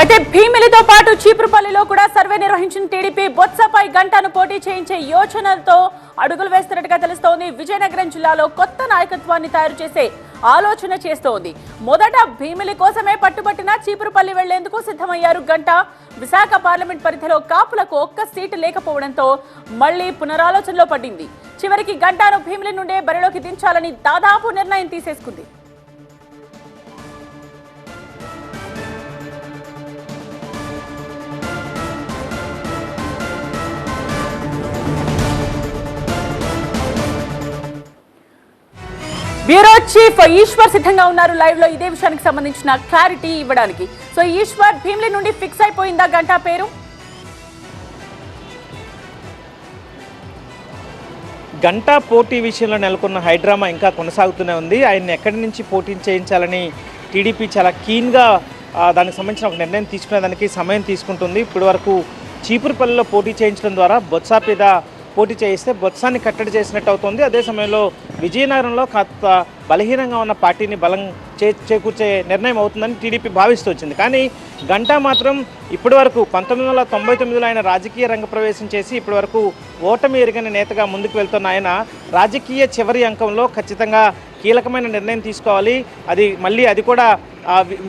అయితే భీమిలితో పాటు చీపురుపల్లిలో కూడా సర్వే నిర్వహించిన టీడీపీ బొత్సపై గంటను పోటీ చేయించే యోచనలతో అడుగులు వేస్తున్నట్టుగా తెలుస్తోంది. విజయనగరం జిల్లాలో కొత్త నాయకత్వాన్ని తయారు చేసే ఆలోచన చేస్తోంది. మొదట భీమిలి కోసమే పట్టుబట్టిన చీపురుపల్లి వెళ్లేందుకు సిద్ధమయ్యారు గంట. విశాఖ పార్లమెంట్ పరిధిలో కాపులకు ఒక్క సీటు లేకపోవడంతో మళ్లీ పునరాలోచనలో పడింది. చివరికి గంటను భీమిలి నుండే బరిలోకి దించాలని దాదాపు నిర్ణయం తీసేసుకుంది. బ్యూరో చీఫ్ ఈశ్వర్ సిద్ధంగా ఉన్నారు లైవ్ లో ఇదే విషయానికి సంబంధించిన క్లారిటీ ఇవ్వడానికి. సో ఈశ్వర్, భీమిలి నుండి ఫిక్స్ అయిపోయిందా గంటా పేరు? గంటా పోటీ విషయంలో నెలకొన్న హైడ్రామా ఇంకా కొనసాగుతూనే ఉంది. ఆయన్ని ఎక్కడి నుంచి పోటీ చేయించాలని టీడీపీ చాలా కీన్గా దానికి సంబంధించిన ఒక నిర్ణయం తీసుకునేదానికి సమయం తీసుకుంటుంది. ఇప్పటి వరకు చీపురుపల్లిలో పోటీ చేయించడం ద్వారా బొత్స మీద పోటీ చేయిస్తే బొత్సాన్ని కట్టడి చేసినట్టు అవుతుంది. అదే సమయంలో విజయనగరంలో కాస్త బలహీనంగా ఉన్న పార్టీని బలం చేకూర్చే నిర్ణయం అవుతుందని టీడీపీ భావిస్తూ వచ్చింది. కానీ గంటా మాత్రం ఇప్పటి వరకు 1999లో ఆయన రాజకీయ రంగ ప్రవేశం చేసి ఇప్పటి వరకు ఓటమి ఎరిగిన నేతగా ముందుకు వెళ్తున్న ఆయన రాజకీయ చివరి అంకంలో ఖచ్చితంగా కీలకమైన నిర్ణయం తీసుకోవాలి. అది కూడా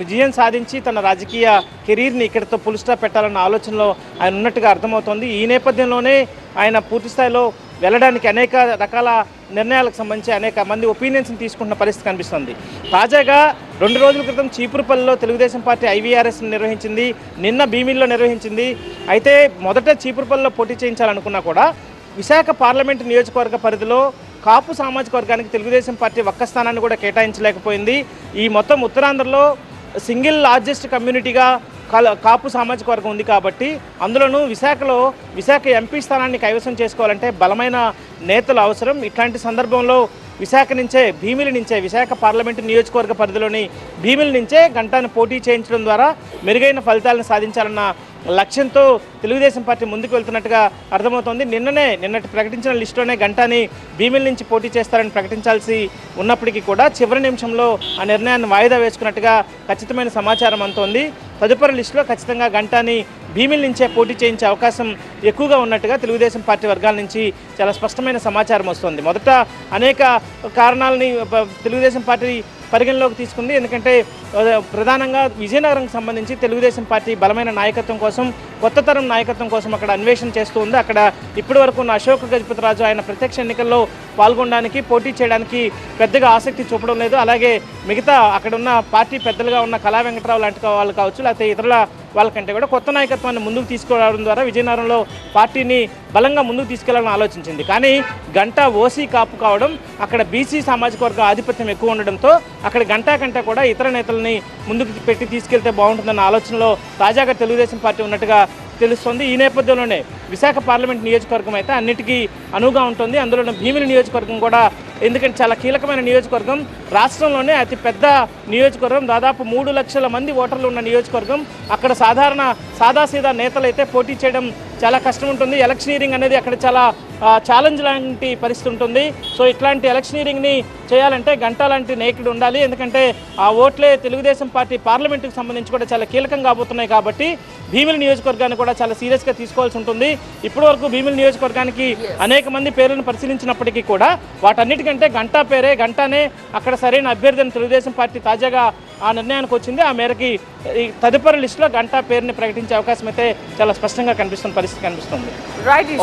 విజయం సాధించి తన రాజకీయ కెరీర్ని ఇక్కడితో ఫుల్ స్టాప్ పెట్టాలన్న ఆలోచనలో ఆయన ఉన్నట్టుగా అర్థమవుతోంది. ఈ నేపథ్యంలోనే ఆయన పూర్తి స్థాయిలో వెళ్ళడానికి అనేక రకాల నిర్ణయాలకు సంబంధించి అనేక మంది ఒపీనియన్స్ని తీసుకుంటున్న పరిస్థితి కనిపిస్తుంది. తాజాగా 2 రోజుల క్రితం చీపురుపల్లిలో తెలుగుదేశం పార్టీ ఐవీఆర్ఎస్ని నిర్వహించింది, నిన్న భీమిలిలో నిర్వహించింది. అయితే మొదట చీపురుపల్లిలో పోటీ చేయించాలనుకున్నా కూడా విశాఖ పార్లమెంటు నియోజకవర్గ పరిధిలో కాపు సామాజిక వర్గానికి తెలుగుదేశం పార్టీ ఒక్క స్థానాన్ని కూడా కేటాయించలేకపోయింది. ఈ మొత్తం ఉత్తరాంధ్రలో సింగిల్ లార్జెస్ట్ కమ్యూనిటీగా కాపు సామాజిక వర్గం ఉంది కాబట్టి అందులోనూ విశాఖ ఎంపీ స్థానాన్ని కైవసం చేసుకోవాలంటే బలమైన నేతలు అవసరం. ఇట్లాంటి సందర్భంలో భీమిలి నుంచే విశాఖ పార్లమెంటు నియోజకవర్గ పరిధిలోని భీమిలి నుంచే గంటాను పోటీ చేయించడం ద్వారా మెరుగైన ఫలితాలను సాధించాలన్న లక్ష్యంతో తెలుగుదేశం పార్టీ ముందుకు వెళ్తున్నట్టుగా అర్థమవుతోంది. నిన్నటి ప్రకటించిన లిస్టులోనే గంటాని భీమిలి నుంచి పోటీ చేస్తారని ప్రకటించాల్సి ఉన్నప్పటికీ కూడా చివరి నిమిషంలో ఆ నిర్ణయాన్ని వాయిదా వేసుకున్నట్టుగా ఖచ్చితమైన సమాచారం అందుతోంది. తదుపరి లిస్టులో ఖచ్చితంగా గంటాని భీమిలి నుంచే పోటీ చేయించే అవకాశం ఎక్కువగా ఉన్నట్టుగా తెలుగుదేశం పార్టీ వర్గాల నుంచి చాలా స్పష్టమైన సమాచారం వస్తుంది. మొదట అనేక కారణాలని తెలుగుదేశం పార్టీ పరిగణలోకి తీసుకుంది. ఎందుకంటే ప్రధానంగా విజయనగరంకి సంబంధించి తెలుగుదేశం పార్టీ బలమైన నాయకత్వం కోసం, కొత్త తరం నాయకత్వం కోసం అక్కడ అన్వేషణ చేస్తూ ఉంది. అక్కడ ఇప్పటి వరకు ఉన్న అశోక్ గజపతిరాజు ఆయన ప్రత్యక్ష ఎన్నికల్లో పాల్గొనడానికి, పోటీ చేయడానికి పెద్దగా ఆసక్తి చూపడం లేదు. అలాగే మిగతా అక్కడ ఉన్న పార్టీ పెద్దలుగా ఉన్న కళా వెంకటరావు లాంటి వాళ్ళు కావచ్చు, లేకపోతే ఇతరుల వాళ్ళకంటే కూడా కొత్త నాయకత్వాన్ని ముందుకు తీసుకురావడం ద్వారా విజయనగరంలో పార్టీని బలంగా ముందుకు తీసుకెళ్లాలని ఆలోచించింది. కానీ గంటా ఓసీ కాపు కావడం, అక్కడ బీసీ సామాజిక వర్గ ఆధిపత్యం ఎక్కువ ఉండడంతో అక్కడ గంటా కంటే కూడా ఇతర నేతల్ని ముందుకు పెట్టి తీసుకెళ్తే బాగుంటుందన్న ఆలోచనలో తాజాగా తెలుగుదేశం పార్టీ ఉన్నట్టుగా తెలుస్తోంది. ఈ నేపథ్యంలోనే విశాఖ పార్లమెంట్ నియోజకవర్గం అయితే అన్నిటికీ అనువుగా ఉంటుంది. అందులో భీమిలి నియోజకవర్గం కూడా, ఎందుకంటే చాలా కీలకమైన నియోజకవర్గం, రాష్ట్రంలోనే అతి పెద్ద నియోజకవర్గం, దాదాపు 3 లక్షల మంది ఓటర్లు ఉన్న నియోజకవర్గం. అక్కడ సాదాసీదా నేతలు అయితే పోటీ చేయడం చాలా కష్టం ఉంటుంది. ఎలక్షనీరింగ్ అనేది అక్కడ చాలా ఛాలెంజ్ లాంటి పరిస్థితి ఉంటుంది. సో ఇట్లాంటి ఎలక్షనీరింగ్ని చేయాలంటే గంటా లాంటి నాయకుడు ఉండాలి. ఎందుకంటే ఆ ఓట్లే తెలుగుదేశం పార్టీ పార్లమెంటుకు సంబంధించి కూడా చాలా కీలకం కాబోతున్నాయి. కాబట్టి భీమిలి నియోజకవర్గాన్ని కూడా చాలా సీరియస్గా తీసుకోవాల్సి ఉంటుంది. ఇప్పటి వరకు భీమిలి నియోజకవర్గానికి అనేక మంది పేర్లను పరిశీలించినప్పటికీ కూడా వాటన్నిటికంటే గంటా పేరే, గంటానే అక్కడ సరైన అభ్యర్థి అని తెలుగుదేశం పార్టీ తాజాగా ఆ నిర్ణయానికి వచ్చింది. ఆ మేరకి తదుపరి లిస్టులో గంటా పేరుని ప్రకటించే అవకాశం అయితే చాలా స్పష్టంగా కనిపిస్తున్న పరిస్థితి కనిపిస్తుంది. రైట్.